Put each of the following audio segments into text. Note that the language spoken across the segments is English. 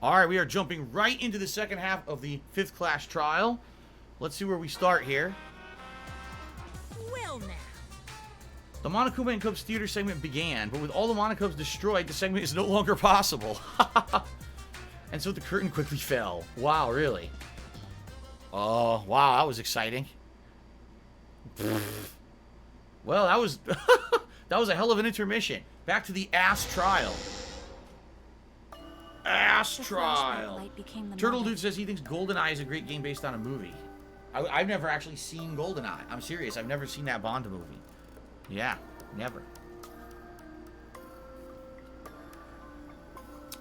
Alright, we are jumping right into the second half of the 5th class trial. Let's see where we start here. Well now. The Monokuma and Cubs theater segment began, but with all the Monokubs destroyed, the segment is no longer possible. And so the curtain quickly fell. Wow, really? Oh, wow, that was exciting. Well, that was that was a hell of an intermission. Back to the ass trial. Ass trial. Turtle Dude says he thinks GoldenEye is a great game based on a movie. I've never actually seen GoldenEye. I'm serious. I've never seen that Bond movie. Yeah, never.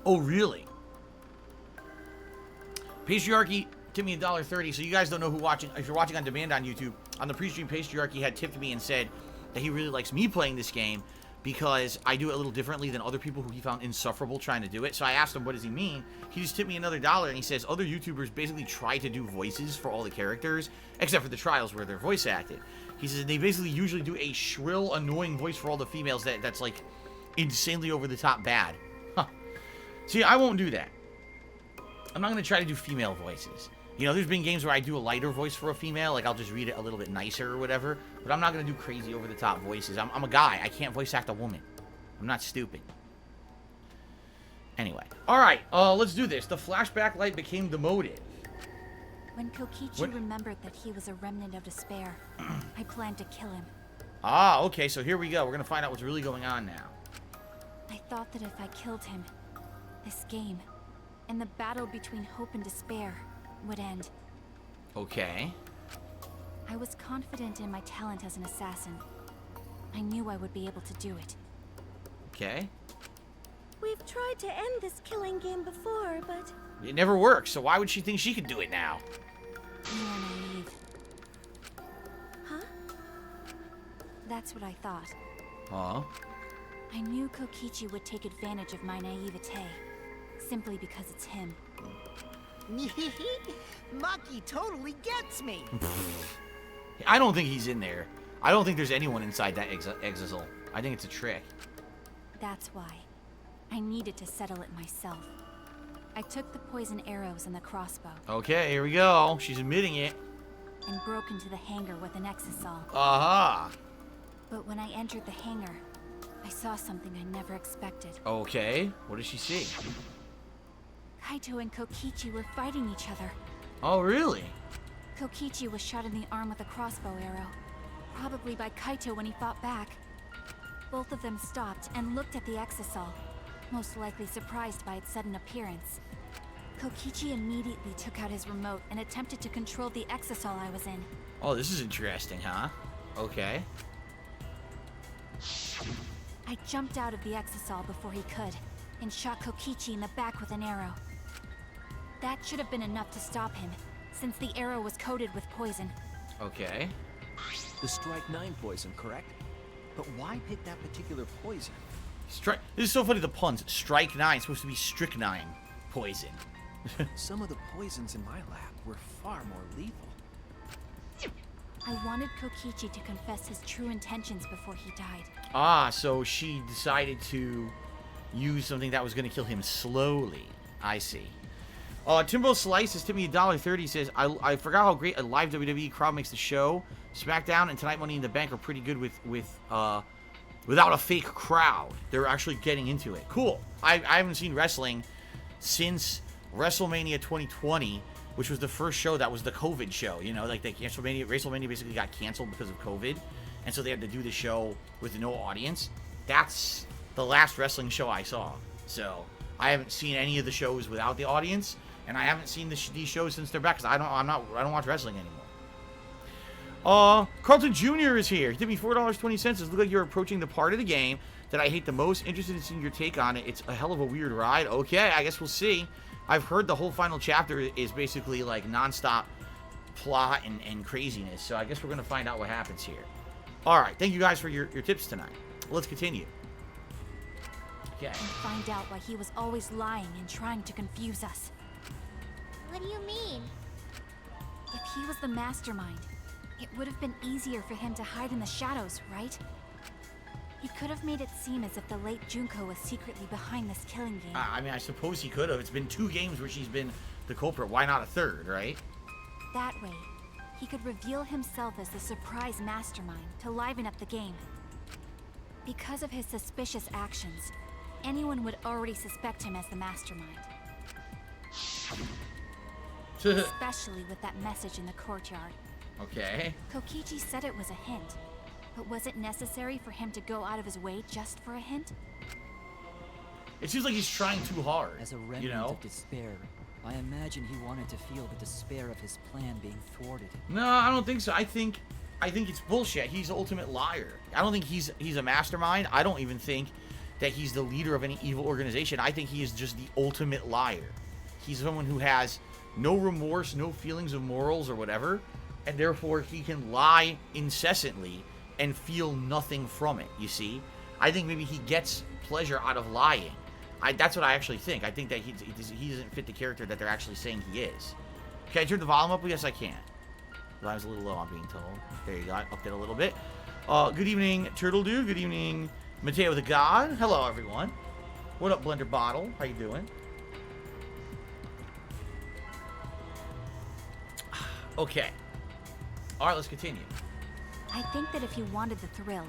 Oh, really? Patriarchy tipped me $1.30. So you guys don't know who watching. If you're watching on demand on YouTube, on the pre-stream, Patriarchy had tipped me and said that he really likes me playing this game because I do it a little differently than other people who he found insufferable trying to do it. So I asked him, what does he mean? He just tipped me another $1, and he says other YouTubers basically try to do voices for all the characters, except for the trials where they're voice acted. He says they basically usually do a shrill, annoying voice for all the females that's like insanely over the top bad. Huh. See, I won't do that. I'm not going to try to do female voices. You know, there's been games where I do a lighter voice for a female, like I'll just read it a little bit nicer or whatever, but I'm not going to do crazy over-the-top voices. I'm a guy. I can't voice act a woman. I'm not stupid. Anyway. Alright, let's do this. The flashback light became demoted. When Kokichi remembered that he was a remnant of despair, I planned to kill him. Ah, okay, so here we go. We're going to find out what's really going on now. I thought that if I killed him, this game, and the battle between hope and despair, would end. Okay. I was confident in my talent as an assassin. I knew I would be able to do it. Okay. We've tried to end this killing game before, but it never works, so why would she think she could do it now? You are naive. Huh? That's what I thought. Huh? I knew Kokichi would take advantage of my naivete, simply because it's him. Maki totally gets me. I don't think he's in there. I don't think there's anyone inside that exisal. I think it's a trick. That's why. I needed to settle it myself. I took the poison arrows and the crossbow. Okay, here we go. She's admitting it. And broke into the hangar with an exisal. Aha. But when I entered the hangar, I saw something I never expected. Okay, what did she see? Kaito and Kokichi were fighting each other. Oh, really? Kokichi was shot in the arm with a crossbow arrow. Probably by Kaito when he fought back. Both of them stopped and looked at the exisal, most likely surprised by its sudden appearance. Kokichi immediately took out his remote and attempted to control the exisal I was in. Oh, this is interesting, huh? Okay. I jumped out of the exisal before he could, and shot Kokichi in the back with an arrow. That should have been enough to stop him, since the arrow was coated with poison. Okay. The Strike 9 poison, correct? But why pick that particular poison? This is so funny, the puns. Strike 9, supposed to be strychnine poison. Some of the poisons in my lab were far more lethal. I wanted Kokichi to confess his true intentions before he died. Ah, so she decided to use something that was going to kill him slowly. I see. Timbo Slice has tipped me $1.30. Says, I forgot how great a live WWE crowd makes the show. SmackDown and Tonight Money in the Bank are pretty good without a fake crowd. They're actually getting into it. Cool. I haven't seen wrestling since WrestleMania 2020, which was the first show that was the COVID show. You know, like WrestleMania basically got canceled because of COVID, and so they had to do the show with no audience. That's the last wrestling show I saw. So I haven't seen any of the shows without the audience, and I haven't seen these shows since they're back because I don't watch wrestling anymore. Carlton Jr. is here. He did me $4.20. It looks like you're approaching the part of the game that I hate the most. Interested in seeing your take on it. It's a hell of a weird ride. Okay, I guess we'll see. I've heard the whole final chapter is basically like nonstop plot and craziness. So I guess we're going to find out what happens here. Alright, thank you guys for your tips tonight. Let's continue. Okay. And find out why he was always lying and trying to confuse us. what do you mean? If he was the mastermind, it would have been easier for him to hide in the shadows, right? He could have made it seem as if the late Junko was secretly behind this killing game. I mean, I suppose he could have. It's been 2 games where she's been the culprit. Why not a 3rd, right? That way, he could reveal himself as the surprise mastermind to liven up the game. Because of his suspicious actions, anyone would already suspect him as the mastermind. Especially with that message in the courtyard. Okay. Kokichi said it was a hint, but was it necessary for him to go out of his way just for a hint? It seems like he's trying too hard. As a remnant you know? of despair, I imagine he wanted to feel the despair of his plan being thwarted. No, I don't think so. I think it's bullshit. He's the ultimate liar. I don't think he's a mastermind. I don't even think that he's the leader of any evil organization. I think he is just the ultimate liar. He's someone who has no remorse, no feelings of morals or whatever, and therefore he can lie incessantly and feel nothing from it, you see? I think maybe he gets pleasure out of lying. That's what I actually think. I think that he doesn't fit the character that they're actually saying he is. Can I turn the volume up? Yes, I can. The volume's a little low, I'm being told. There you go. I upped it a little bit. Good evening, Turtle Dude. Good evening, Mateo the God. Hello, everyone. What up, Blender Bottle? How you doing? Okay. All right, let's continue. I think that if he wanted the thrill,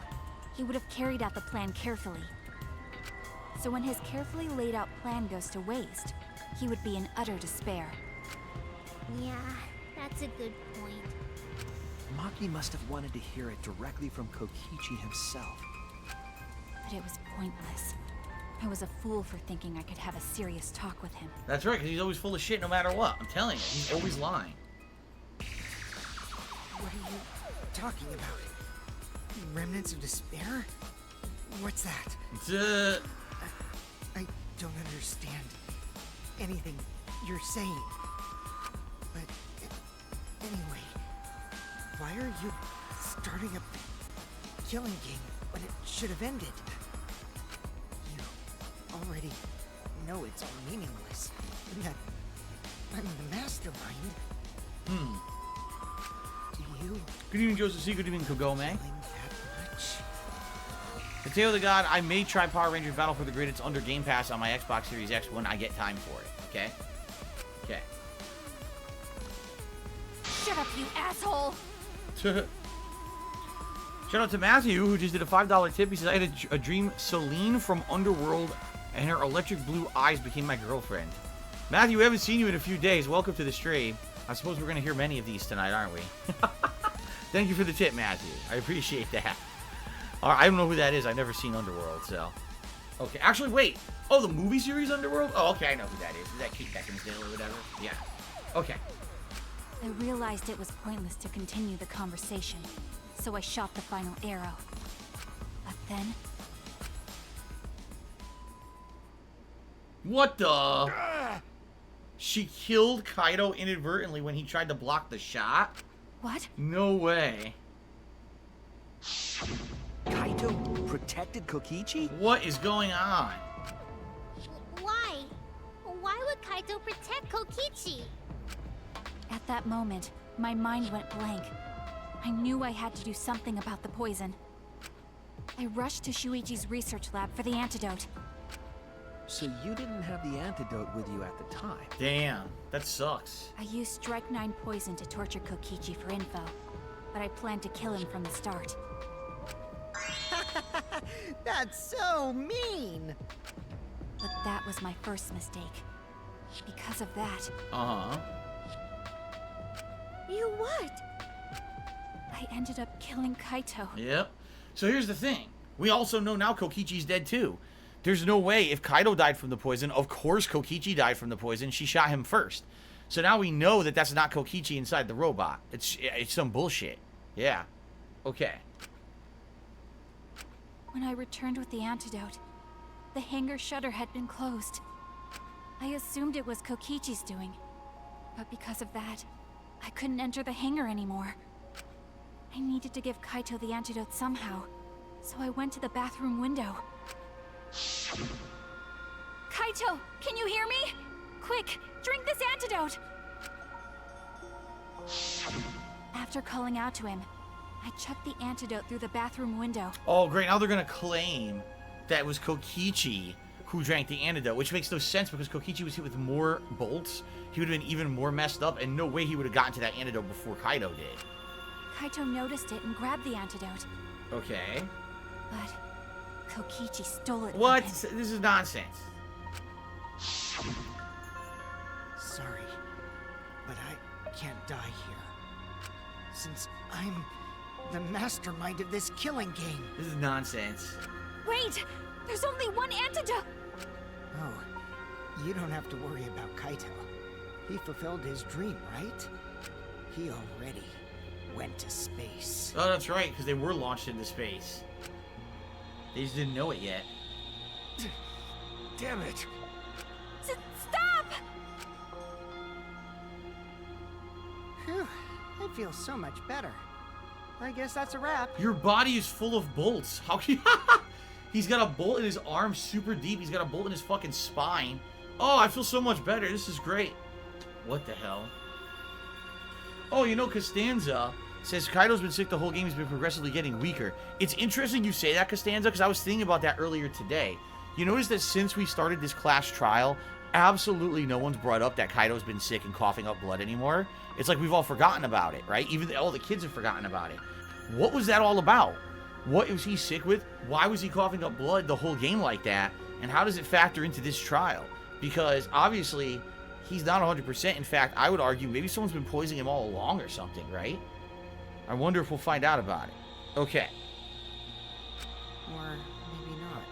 he would have carried out the plan carefully. So when his carefully laid out plan goes to waste, he would be in utter despair. Yeah, that's a good point. Maki must have wanted to hear it directly from Kokichi himself. But it was pointless. I was a fool for thinking I could have a serious talk with him. That's right, because he's always full of shit no matter what. I'm telling you, he's always lying. What are you talking about? Remnants of despair? What's that? It's, I don't understand anything you're saying. But anyway, why are you starting a killing game when it should have ended? You already know it's all meaningless, and that I'm the mastermind. Do you Good evening, Joseph C. Good evening, Kogome. feeling that much? Mateo the God, I may try Power Rangers Battle for the Grid. It's under Game Pass on my Xbox Series X when I get time for it. Okay? Okay. Shut up, you asshole! Shout out to Matthew, who just did a $5 tip. He says, I had a dream Celine from Underworld and her electric blue eyes became my girlfriend. Matthew, we haven't seen you in a few days. Welcome to the stream. I suppose we're going to hear many of these tonight, aren't we? Thank you for the tip, Matthew. I appreciate that. All right, I don't know who that is. I've never seen Underworld, so. Okay, actually, wait. Oh, the movie series Underworld? Oh, okay, I know who that is. Is that Kate Beckinsale or whatever? Yeah. Okay. I realized it was pointless to continue the conversation, so I shot the final arrow. But then, What the? She killed Kaido inadvertently when he tried to block the shot? what? No way. Kaito protected Kokichi? What is going on? Why? Why would Kaito protect Kokichi? At that moment, my mind went blank. I knew I had to do something about the poison. I rushed to Shuichi's research lab for the antidote. So you didn't have the antidote with you at the time. Damn, that sucks. I used Strike 9 poison to torture Kokichi for info, but I planned to kill him from the start. That's so mean! But that was my first mistake. Because of that, Uh-huh. You what? I ended up killing Kaito. Yep. So here's the thing. We also know now Kokichi's dead too. There's no way if Kaido died from the poison, of course Kokichi died from the poison. She shot him first. So now we know that that's not Kokichi inside the robot. It's some bullshit. Yeah. Okay. When I returned with the antidote, the hangar shutter had been closed. I assumed it was Kokichi's doing, but because of that, I couldn't enter the hangar anymore. I needed to give Kaito the antidote somehow, so I went to the bathroom window. Kaito, can you hear me? Quick, drink this antidote! After calling out to him, I chucked the antidote through the bathroom window. Oh, great. Now they're going to claim that it was Kokichi who drank the antidote, which makes no sense because Kokichi was hit with more bolts. He would have been even more messed up, and no way he would have gotten to that antidote before Kaito did. Kaito noticed it and grabbed the antidote. Okay. But Kokichi stole it. What? From him. This is nonsense. Sorry, but I can't die here. Since I'm the mastermind of this killing game. This is nonsense. Wait! There's only one antidote! Oh, you don't have to worry about Kaito. He fulfilled his dream, right? He already went to space. Oh, that's right, because they were launched into space. They just didn't know it yet. Damn it! Stop! Phew, I feel so much better. I guess that's a wrap. Your body is full of bolts. How can you... He's got a bolt in his arm super deep. He's got a bolt in his fucking spine. Oh, I feel so much better. This is great. What the hell? Oh, you know, Costanza says Kaito's been sick the whole game. He's been progressively getting weaker. It's interesting you say that, Costanza, because I was thinking about that earlier today. You notice that since we started this class trial, absolutely no one's brought up that Kaito's been sick and coughing up blood anymore. It's like we've all forgotten about it, right? Even all the kids have forgotten about it. What was that all about? What was he sick with? Why was he coughing up blood the whole game like that? And how does it factor into this trial? Because obviously, he's not 100%. In fact, I would argue maybe someone's been poisoning him all along or something, right? I wonder if we'll find out about it. Okay. Or maybe not.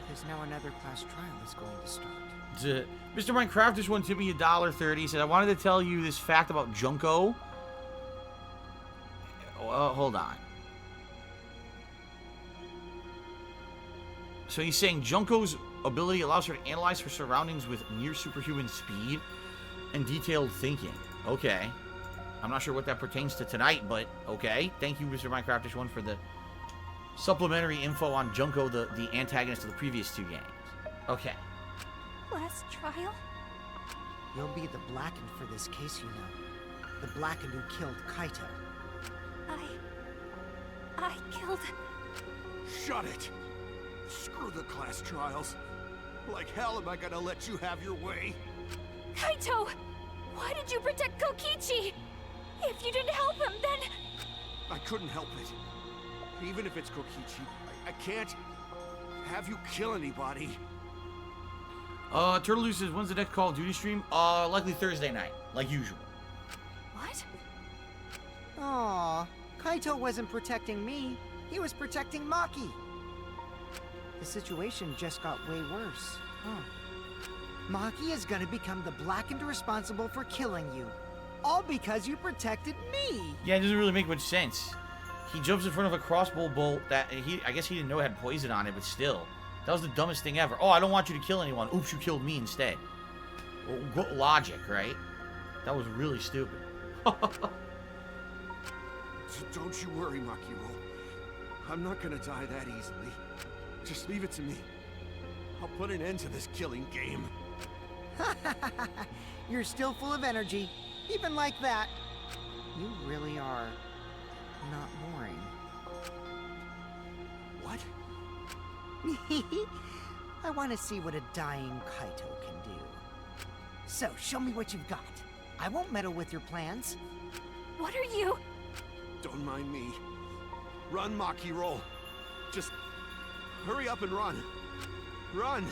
Because now another class trial is going to start. Mr. Minecraft just wanted to me $1.30. He said, I wanted to tell you this fact about Junko. Hold on. So he's saying Junko's ability allows her to analyze her surroundings with near superhuman speed and detailed thinking. Okay. I'm not sure what that pertains to tonight, but okay. Thank you, Mr. Minecraftish One, for the supplementary info on Junko, the antagonist of the previous two games. Okay. Last trial? You'll be the Blackened for this case, you know. The Blackened who killed Kaito. I killed... Shut it! Screw the class trials. Like hell am I gonna let you have your way? Kaito! Why did you protect Kokichi? If you didn't help him, then... I couldn't help it. Even if it's Kokichi, I can't have you kill anybody. Turtle says, when's the next Call of Duty stream? Likely Thursday night, like usual. What? Aww, Kaito wasn't protecting me. He was protecting Maki. The situation just got way worse. Huh. Maki is gonna become the Blackened responsible for killing you. All because you protected me! Yeah, it doesn't really make much sense. He jumps in front of a crossbow bolt that I guess he didn't know had poison on it, but still. That was the dumbest thing ever. Oh, I don't want you to kill anyone. Oops, you killed me instead. Well, logic, right? That was really stupid. Don't you worry, Makiro. I'm not gonna die that easily. Just leave it to me. I'll put an end to this killing game. You're still full of energy, even like that. You really are not boring. What? I want to see what a dying Kaito can do. So, show me what you've got. I won't meddle with your plans. What are you... Don't mind me. Run, Makiro. Just hurry up and run. Run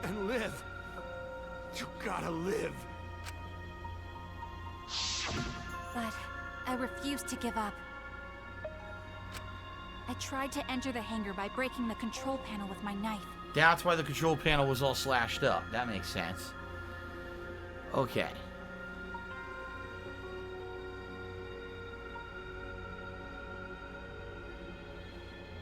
and live. You gotta live. But I refuse to give up. I tried to enter the hangar by breaking the control panel with my knife. That's why the control panel was all slashed up. That makes sense. Okay.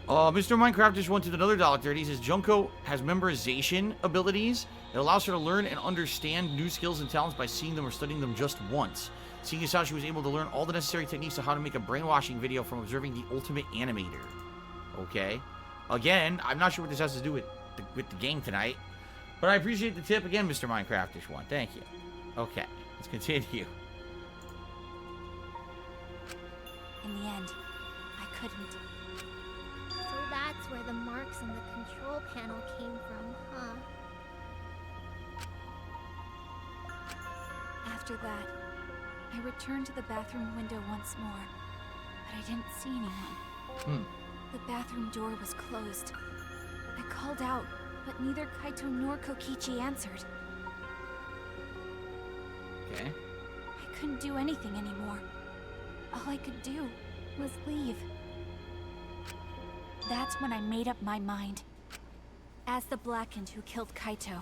Mr. Minecraft just wanted another $1.30. He says Junko has memorization abilities. It allows her to learn and understand new skills and talents by seeing them or studying them just once. Seeing as how she was able to learn all the necessary techniques of how to make a brainwashing video from observing the ultimate animator. Okay. Again, I'm not sure what this has to do with the game tonight. But I appreciate the tip again, Mr. Minecraftish One. Thank you. Okay. Let's continue. In the end, couldn't. So that's where the marks on the control panel came from, huh? After that, I returned to the bathroom window once more, but I didn't see anyone. The bathroom door was closed. I called out, but neither Kaito nor Kokichi answered. Okay. I couldn't do anything anymore. All I could do was leave. That's when I made up my mind. As the Blackened who killed Kaito,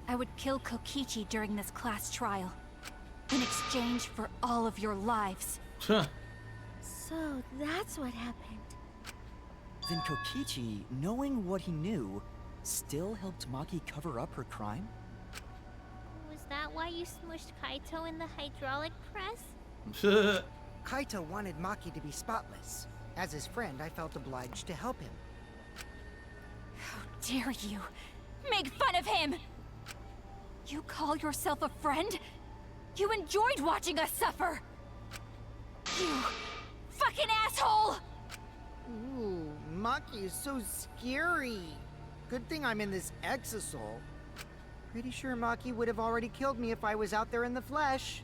I would kill Kokichi during this class trial, in exchange for all of your lives. Huh. So that's what happened. Then Kokichi, knowing what he knew, still helped Maki cover up her crime? Was that why you smushed Kaito in the hydraulic press? Kaito wanted Maki to be spotless. As his friend, I felt obliged to help him. How dare you make fun of him! You call yourself a friend? You enjoyed watching us suffer! You fucking asshole! Ooh, Maki is so scary. Good thing I'm in this exisal. Pretty sure Maki would have already killed me if I was out there in the flesh.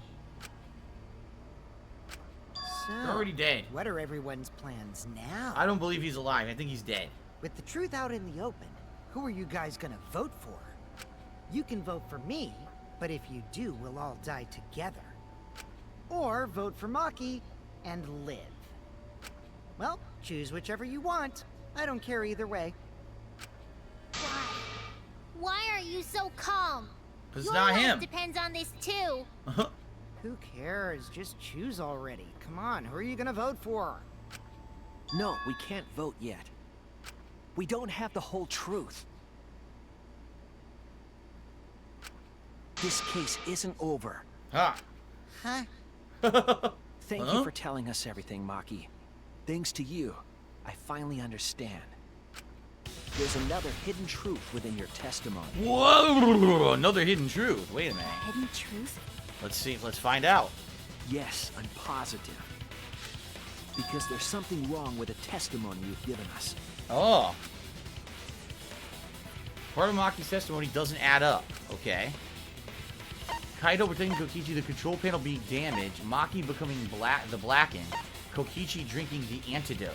So, You're already dead. what are everyone's plans now? I don't believe he's alive. I think he's dead. With the truth out in the open, who are you guys gonna vote for? You can vote for me, but if you do, we'll all die together. Or vote for Maki and live. Well, choose whichever you want. I don't care either way. Why? Why are you so calm? 'Cause it's Your not life him. depends on this too. Who cares? Just choose already. Come on, who are you gonna vote for? No, we can't vote yet. We don't have the whole truth. This case isn't over. Ha. Huh? Thank Huh? you for telling us everything, Maki. Thanks to you, I finally understand. There's another hidden truth within your testimony. Whoa! Another hidden truth. Wait a minute. Hidden truth? Let's see. Let's find out. Yes, I'm positive. Because there's something wrong with the testimony you've given us. Oh. Part of Maki's testimony doesn't add up. Okay. Kaito protecting Kokichi, the control panel being damaged, Maki becoming the Blackened, Kokichi drinking the antidote.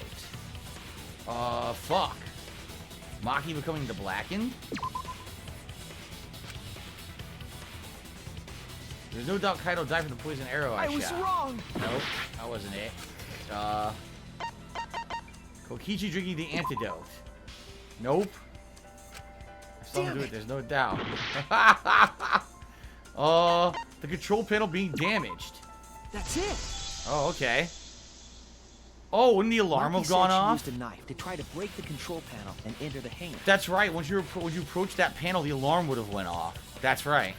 Fuck. Maki becoming the Blackened? There's no doubt Kaito died from the poison arrow I was shot. wrong! Nope, that wasn't it. Kokichi drinking the antidote. Nope. I still don't do it, there's no doubt. The control panel being damaged. That's it! Oh, okay. Oh, wouldn't the alarm Maki have gone said she off? used a knife to try to break the control panel and enter the hangar. That's right. When you approached that panel, the alarm would have went off. That's right.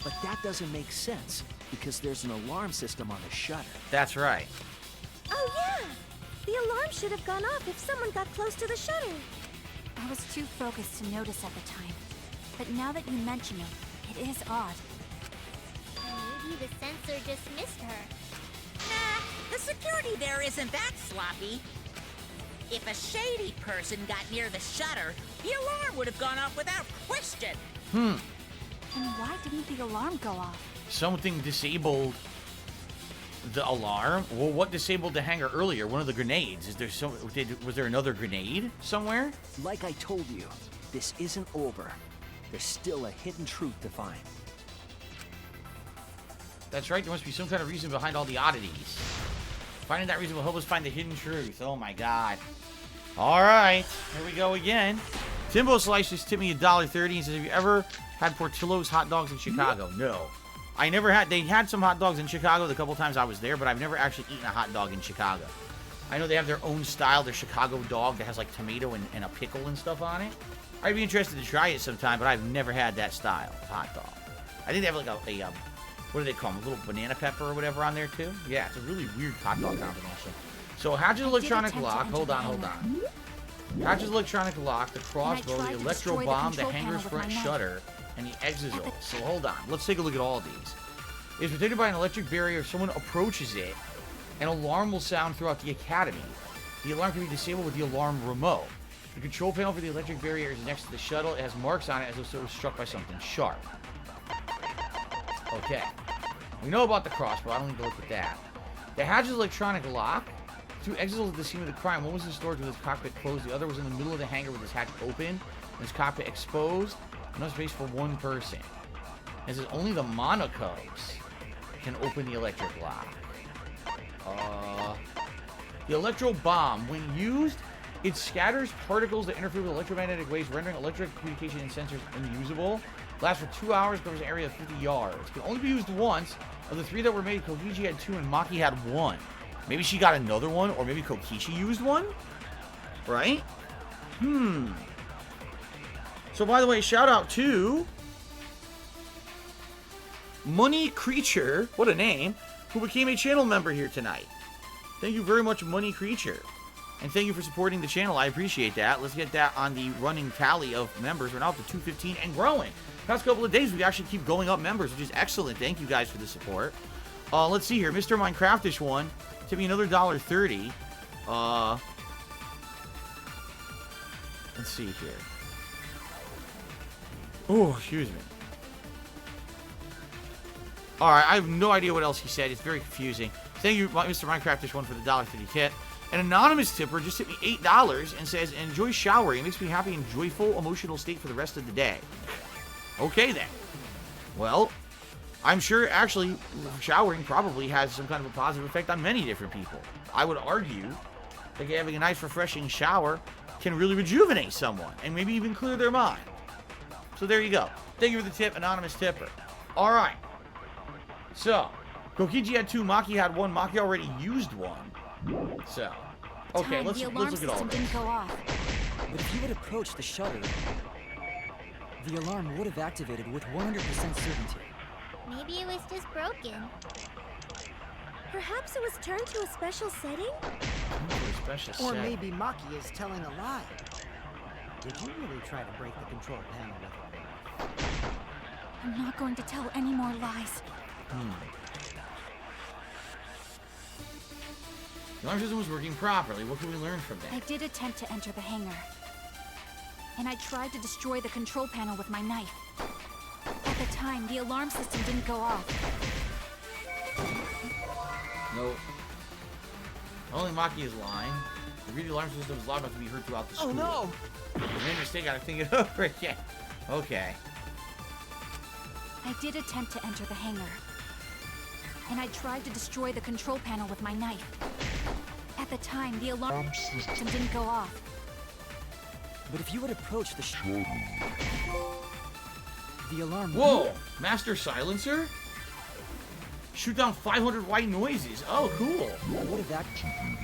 But that doesn't make sense, because there's an alarm system on the shutter. That's right. Oh yeah! The alarm should have gone off if someone got close to the shutter. I was too focused to notice at the time. But now that you mention it, it is odd. Maybe the sensor just missed her. Nah, the security there isn't that sloppy. If a shady person got near the shutter, the alarm would have gone off without question. And why didn't the alarm go off? Something disabled the alarm. Well, what disabled the hangar earlier? One of the grenades. Was there another grenade somewhere? Like I told you, this isn't over. There's still a hidden truth to find. That's right. There must be some kind of reason behind all the oddities. Finding that reason will help us find the hidden truth. Oh my god. All right, here we go again. Timbo Slices tipped me $1.30 and says, "Have you ever had Portillo's hot dogs in Chicago?" No. I never had. They had some hot dogs in Chicago the couple times I was there, but I've never actually eaten a hot dog in Chicago. I know they have their own style, their Chicago dog that has like tomato and a pickle and stuff on it. I'd be interested to try it sometime, but I've never had that style of hot dog. I think they have like a what do they call them? A little banana pepper or whatever on there too. Yeah, it's a really weird hot dog combination. So Hatch's electronic lock. Hold on. Hatch's electronic lock, the crossbow, the electro bomb, the hangar's front shutter, and the exisal. So hold on. Let's take a look at all these. It's protected by an electric barrier if someone approaches it. An alarm will sound throughout the academy. The alarm can be disabled with the alarm remote. The control panel for the electric barrier is next to the shuttle. It has marks on it as though it was struck by something sharp. Okay. We know about the crossbow. I don't need to look at that. The hatch is electronic lock. 2 exits at the scene of the crime. One was in storage with his cockpit closed. The other was in the middle of the hangar with his hatch open and his cockpit exposed. No space for one person. It says only the Monocos can open the electric lock. The electro bomb, when used, it scatters particles that interfere with electromagnetic waves, rendering electric communication and sensors unusable. Lasts for 2 hours, covers an area of 50 yards. Can only be used once. Of the 3 that were made, Kokichi had 2 and Maki had 1. Maybe she got another one, or maybe Kokichi used one? Right? So, by the way, shout out to Money Creature, what a name, who became a channel member here tonight. Thank you very much, Money Creature. And thank you for supporting the channel. I appreciate that. Let's get that on the running tally of members. We're now up to 215 and growing. Past couple of days, we actually keep going up members, which is excellent. Thank you guys for the support. Let's see here. Mr. Minecraftish one. Tip me another $1.30. Let's see here. Oh, excuse me. Alright, I have no idea what else he said. It's very confusing. Thank you, Mr. Minecraftish one for the $1.30 tip. An anonymous tipper just tipped me $8 and says, enjoy showering. It makes me happy and joyful, emotional state for the rest of the day. Okay, then. Well, I'm sure, actually, showering probably has some kind of a positive effect on many different people. I would argue that having a nice, refreshing shower can really rejuvenate someone and maybe even clear their mind. So there you go. Thank you for the tip, anonymous tipper. All right. So, Kokichi had 2, Maki had 1. Maki already used 1. So, okay, let's look at all this. Didn't go off. But if you had approached the shutter, the alarm would have activated with 100% certainty. Maybe it was just broken. Perhaps it was turned to a special setting? Or maybe Maki is telling a lie. Did you really try to break the control panel with it? I'm not going to tell any more lies. The alarm system was working properly. What can we learn from that? I did attempt to enter the hangar. And I tried to destroy the control panel with my knife. At the time, the alarm system didn't go off. Nope. Only Maki is lying. The radio alarm system is loud enough to be heard throughout the school. Oh no! I made a mistake, I gotta think it over again. Okay. I did attempt to enter the hangar. And I tried to destroy the control panel with my knife. At the time, the alarm system didn't go off. But if you had approached the shutter, the alarm... Whoa! Master Silencer? Shoot down 500 white noises. Oh, cool. would have activated.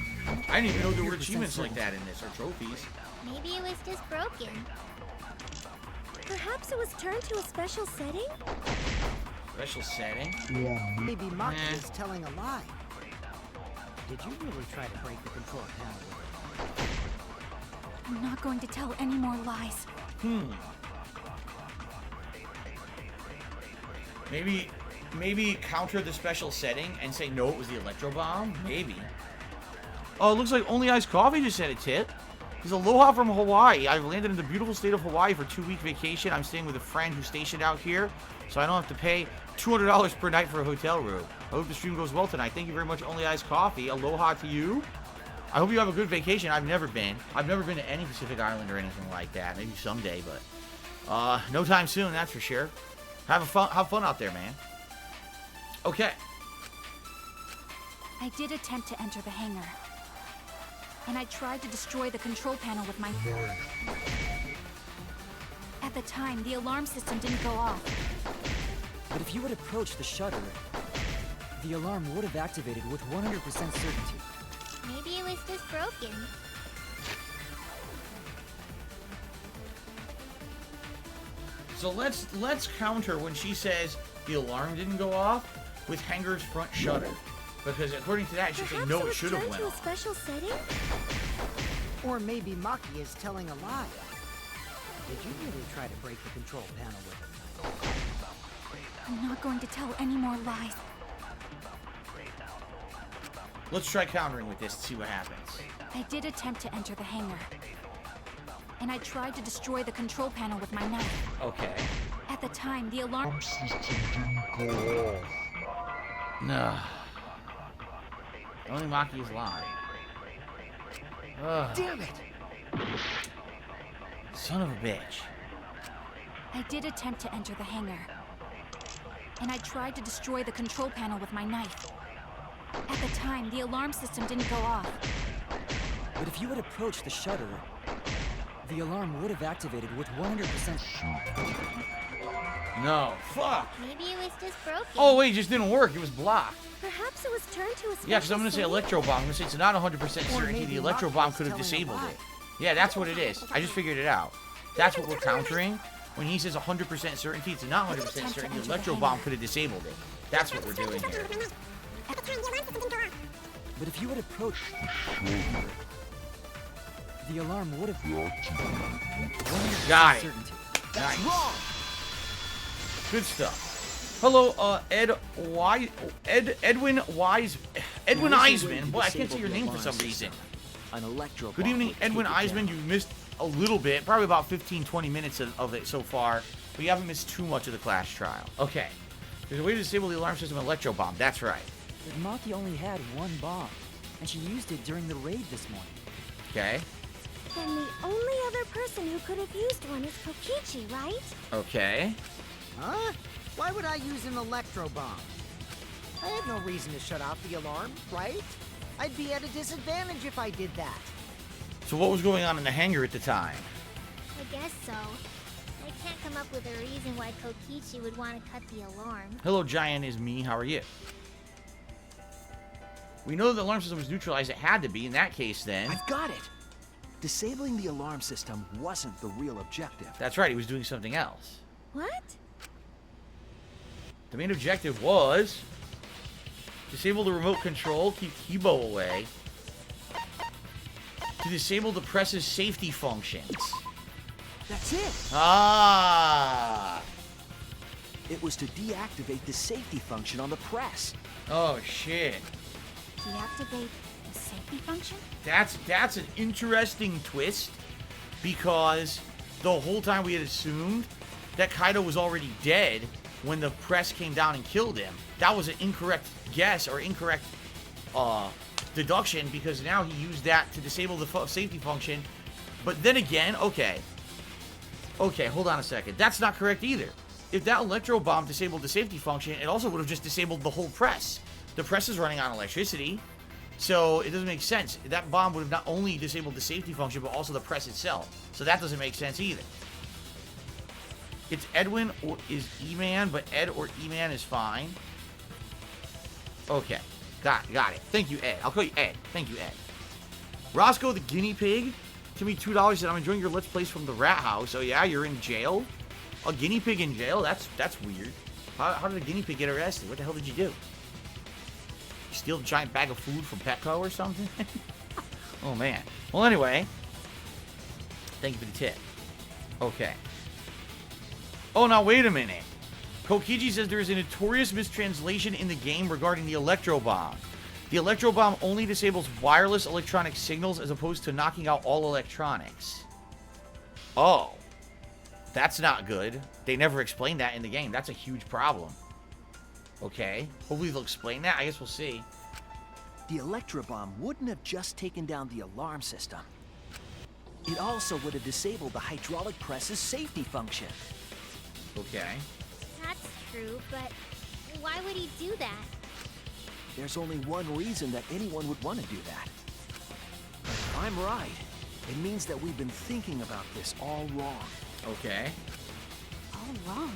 I didn't even know there were achievements like that in this, or trophies. Maybe it was just broken. Perhaps it was turned to a special setting? Special setting? Maybe Maki is telling a lie. Did you really try to break the control panel with it? I'm not going to tell any more lies. Maybe counter the special setting and say no, it was the electro bomb? Maybe. Oh, it looks like Only Iced Coffee just sent a tip. He's aloha from Hawaii. I've landed in the beautiful state of Hawaii for a 2-week vacation. I'm staying with a friend who's stationed out here, so I don't have to pay $200 per night for a hotel room. I hope the stream goes well tonight. Thank you very much, Only Iced Coffee. Aloha to you. I hope you have a good vacation. I've never been. I've never been to any Pacific Island or anything like that. Maybe someday, but no time soon, that's for sure. Have fun out there, man. Okay. I did attempt to enter the hangar. And I tried to destroy the control panel with my knife. At the time, the alarm system didn't go off. But if you had approached the shutter, the alarm would have activated with 100% certainty. Maybe it was just broken. So let's counter when she says the alarm didn't go off with Hangar's front shutter. Because according to that, she said no, it should have went to a off. special setting? Or maybe Maki is telling a lie. Did you really try to break the control panel with it? I'm not going to tell any more lies. Let's try countering with this and see what happens. I did attempt to enter the hangar. And I tried to destroy the control panel with my knife. Okay. At the time, the alarm system didn't go off. No. Only Maki is lying. Ugh. Damn it! Son of a bitch. I did attempt to enter the hangar. And I tried to destroy the control panel with my knife. At the time, the alarm system didn't go off. But if you had approached the shutter, the alarm would have activated with 100%. No. Fuck. Maybe it was just broken. Oh, wait, it just didn't work. It was blocked. Perhaps it was turned to a Yeah, because I'm going to say special electro bomb. I'm going to say it's not 100% certainty maybe the electro Maki bomb is could have telling a disabled lie. it. Yeah, that's what it is. I just figured it out. That's what we're countering. When he says 100% certainty, it's not 100% certainty. The electro bomb could have disabled it. That's what we're doing here. But if you had approached the alarm would have 100% Got it. certainty. Nice. Good stuff. Hello, Edwin Eisman. Boy, I can't say your name for some reason. An electro Good bomb evening, would Edwin take it Eisman. down. You missed a little bit, probably about 15-20 minutes of it so far, but you haven't missed too much of the class trial. Okay. There's a way to disable the alarm system electro bomb. That's right. But Maki only had one bomb, and she used it during the raid this morning. Okay. Then the only other person who could have used one is Kokichi, right? Okay. Huh? Why would I use an electro bomb? I had no reason to shut off the alarm, right? I'd be at a disadvantage if I did that. So what was going on in the hangar at the time? I guess so. I can't come up with a reason why Kokichi would want to cut the alarm. Hello, Giant is me. How are you? We know the alarm system was neutralized. It had to be. In that case, then. I've got it! Disabling the alarm system wasn't the real objective. That's right. He was doing something else. What? The main objective was disable the remote control, keep Kibo away, to disable the press's safety functions. That's it! Ah! It was to deactivate the safety function on the press. Oh, shit. Deactivate the safety function? That's an interesting twist, because the whole time we had assumed that Kaido was already dead when the press came down and killed him. That was an incorrect guess or incorrect deduction, because now he used that to disable the safety function. But then again, okay, hold on a second. That's not correct either. If that electro bomb disabled the safety function, it also would have just disabled the whole press. The press is running on electricity, so it doesn't make sense. That bomb would have not only disabled the safety function, but also the press itself. So that doesn't make sense either. It's Edwin or is E-Man, but Ed or E-Man is fine. Okay, got it. Thank you, Ed. I'll call you Ed. Thank you, Ed. Roscoe the guinea pig, give me $2. Said I'm enjoying your Let's Plays from the Rat House. Oh yeah, you're in jail? A guinea pig in jail? That's weird. How did a guinea pig get arrested? What the hell did you do? Steal a giant bag of food from Petco or something? Oh man. Well, anyway, thank you for the tip. Okay. Oh, now wait a minute. Kokichi says there is a notorious mistranslation in the game regarding the electro bomb. The electro bomb only disables wireless electronic signals as opposed to knocking out all electronics. Oh. That's not good. They never explained that in the game. That's a huge problem. Okay. Hopefully they'll explain that. I guess we'll see. The electro bomb wouldn't have just taken down the alarm system. It also would have disabled the hydraulic press's safety function. Okay. That's true, but why would he do that? There's only one reason that anyone would want to do that. If I'm right, it means that we've been thinking about this all wrong. Okay. All wrong.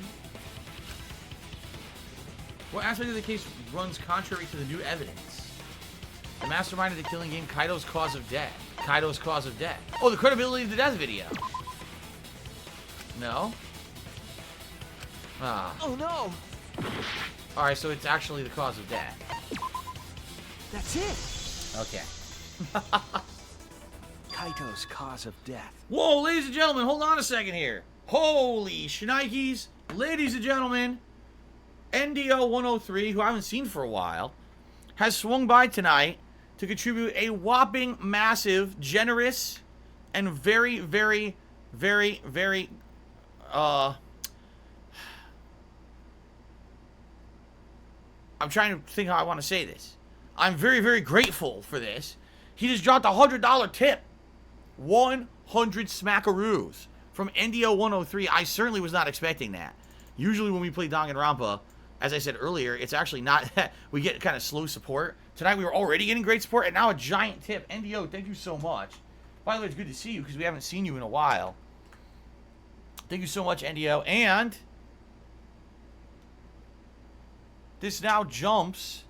What aspect of the case runs contrary to the new evidence? The mastermind of the killing game, Kaido's cause of death. Kaido's cause of death. Oh, the credibility of the death video. No? Ah. Oh no! Alright, so it's actually the cause of death. That's it! Okay. Kaito's cause of death. Whoa, ladies and gentlemen, hold on a second here. Holy shnikes. Ladies and gentlemen, NDO 103, who I haven't seen for a while, has swung by tonight to contribute a whopping, massive, generous, and very, very, very, very, I'm trying to think how I want to say this. I'm very, very grateful for this. He just dropped a $100 tip. 100 smackaroos from NDO103. I certainly was not expecting that. Usually when we play Danganronpa, as I said earlier, it's actually not, we get kind of slow support. Tonight we were already getting great support, and now a giant tip. NDO, thank you so much. By the way, it's good to see you, because we haven't seen you in a while. Thank you so much, NDO. And this now jumps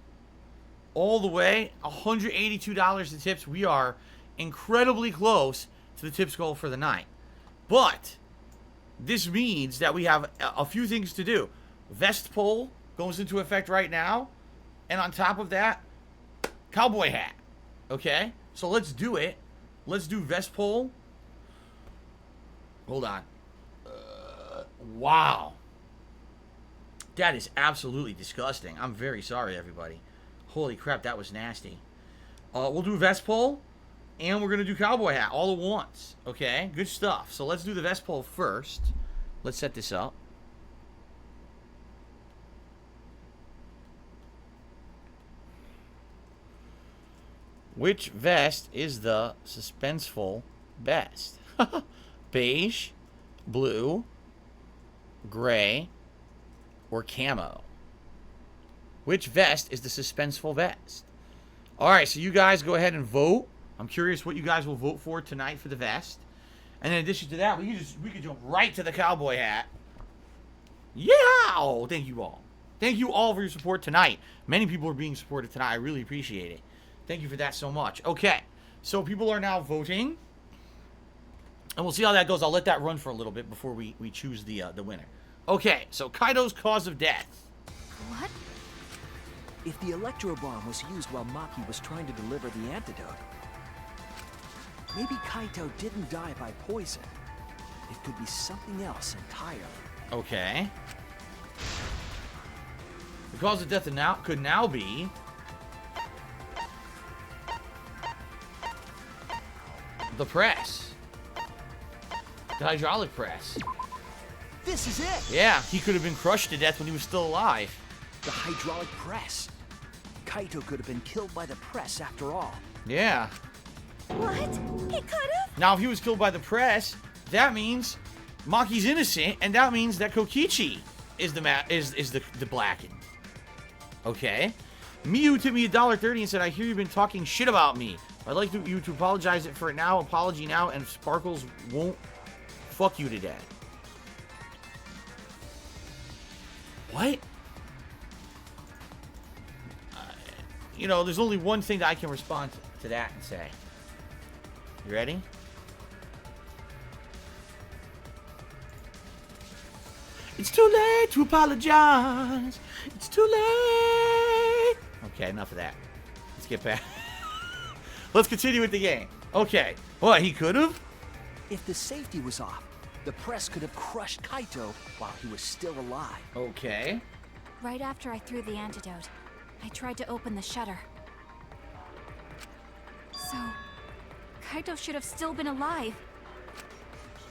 all the way, $182 in tips. We are incredibly close to the tips goal for the night. But this means that we have a few things to do. Vest poll goes into effect right now. And on top of that, cowboy hat. Okay? So let's do it. Let's do vest poll. Hold on. Wow. That is absolutely disgusting. I'm very sorry, everybody. Holy crap, that was nasty. We'll do vest poll. And we're going to do cowboy hat all at once. Okay? Good stuff. So let's do the vest poll first. Let's set this up. Which vest is the suspenseful best? Beige, blue, gray, or camo? Which vest is the suspenseful vest? Alright, so you guys go ahead and vote. I'm curious what you guys will vote for tonight for the vest. And in addition to that, we could jump right to the cowboy hat. Yeah! Oh, thank you all. Thank you all for your support tonight. Many people are being supported tonight. I really appreciate it. Thank you for that so much. Okay, so people are now voting. And we'll see how that goes. I'll let that run for a little bit before we choose the winner. Okay, so Kaito's cause of death. What? If the electro bomb was used while Maki was trying to deliver the antidote, maybe Kaito didn't die by poison. It could be something else entirely. Okay. The cause of death could now be the press. The hydraulic press. This is it! Yeah, he could have been crushed to death when he was still alive. The hydraulic press. Kaito could have been killed by the press after all. Yeah. What? He could have? Now, if he was killed by the press, that means Maki's innocent, and that means that Kokichi is the blackened. Okay. Miyu tipped me $1.30 and said, "I hear you've been talking shit about me. I'd like you to apologize for it now. Apology now, and Sparkles won't fuck you to death." What? You know, there's only one thing that I can respond to that and say. You ready? It's too late to apologize. It's too late. Okay, enough of that. Let's get back. Let's continue with the game. Okay. What, he could have? If the safety was off, the press could have crushed Kaito while he was still alive. Okay. Right after I threw the antidote, I tried to open the shutter. So, Kaito should have still been alive.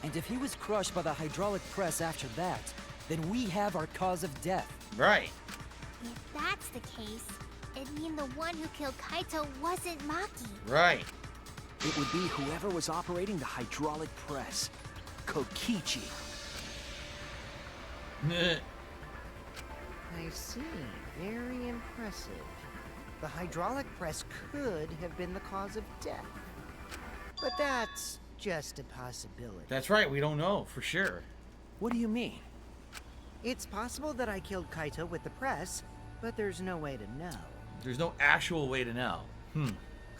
And if he was crushed by the hydraulic press after that, then we have our cause of death. Right. If that's the case, it'd mean the one who killed Kaito wasn't Maki. Right. It would be whoever was operating the hydraulic press. Kokichi. I see. Very impressive. The hydraulic press could have been the cause of death. But that's just a possibility. That's right. We don't know for sure. What do you mean? It's possible that I killed Kaito with the press, but there's no way to know. There's no actual way to know.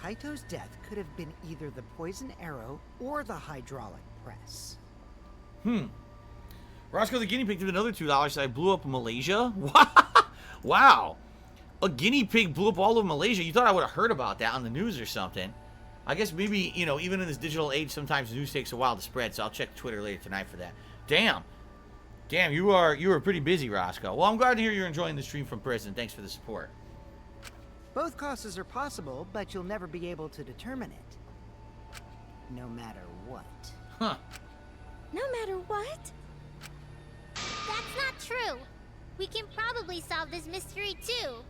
Kaito's death could have been either the poison arrow or the hydraulic press. Roscoe the guinea pig did another $2. Said I blew up Malaysia. Wow. A guinea pig blew up all of Malaysia. You thought I would have heard about that on the news or something. I guess maybe, you know, even in this digital age, sometimes news takes a while to spread, so I'll check Twitter later tonight for that. Damn. Damn, you are pretty busy, Roscoe. Well, I'm glad to hear you're enjoying the stream from prison. Thanks for the support. Both causes are possible, but you'll never be able to determine it. No matter what. Huh. No matter what? That's not true. We can probably solve this mystery too.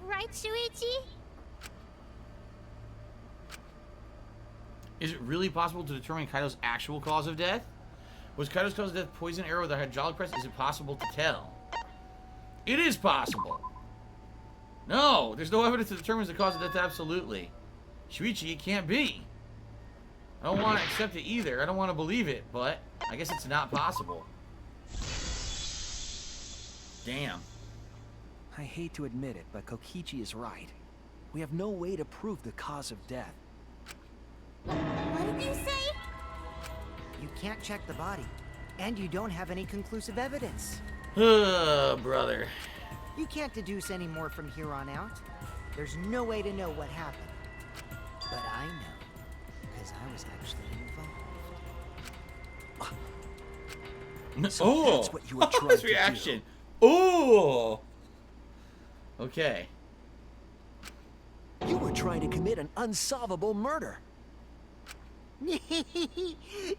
Right, Shuichi? Is it really possible to determine Kaito's actual cause of death? Was Kaito's cause of death poison arrow with a hydraulic press? Is it possible to tell? It is possible. No, there's no evidence that determines the cause of death absolutely. Shuichi, it can't be. I don't want to accept it either. I don't want to believe it, but I guess it's not possible. Damn. I hate to admit it, but Kokichi is right. We have no way to prove the cause of death. What did you say? You can't check the body, and you don't have any conclusive evidence. Oh, brother. You can't deduce any more from here on out. There's no way to know what happened. But I know, because I was actually involved. So that's what you were trying his to reaction. Oh. Okay. You were trying to commit an unsolvable murder. Do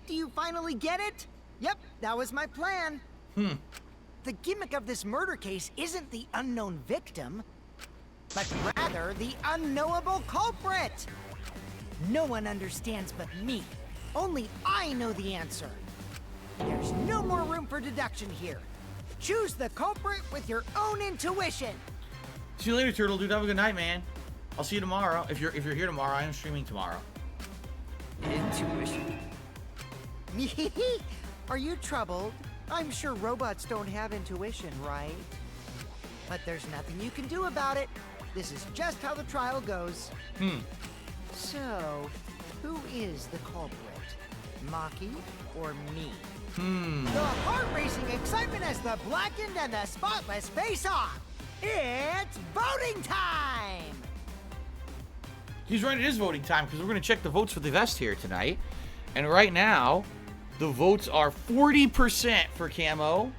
you finally get it? Yep, that was my plan. The gimmick of this murder case isn't the unknown victim, but rather the unknowable culprit. No one understands but me. Only I know the answer. There's no more room for deduction here. Choose the culprit with your own intuition. See you later, Turtle Dude. Have a good night, man. I'll see you tomorrow. If you're here tomorrow, I am streaming tomorrow. Intuition. Are you troubled? I'm sure robots don't have intuition, right? But there's nothing you can do about it. This is just how the trial goes. So, who is the culprit? Maki or me? The heart-racing excitement as the blackened and the spotless face off. It's voting time! He's right, it is voting time because we're going to check the votes for the vest here tonight. And right now, the votes are 40% for camo,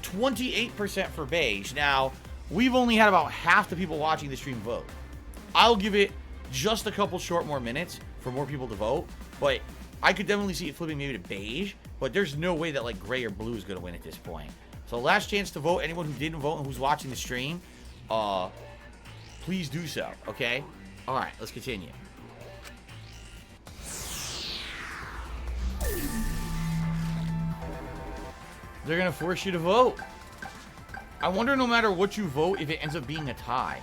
28% for beige. Now, we've only had about half the people watching the stream vote. I'll give it just a couple short more minutes for more people to vote, but I could definitely see it flipping maybe to beige, but there's no way that like gray or blue is going to win at this point. So last chance to vote. Anyone who didn't vote and who's watching the stream, please do so, okay? All right, let's continue. They're going to force you to vote. I wonder no matter what you vote if it ends up being a tie.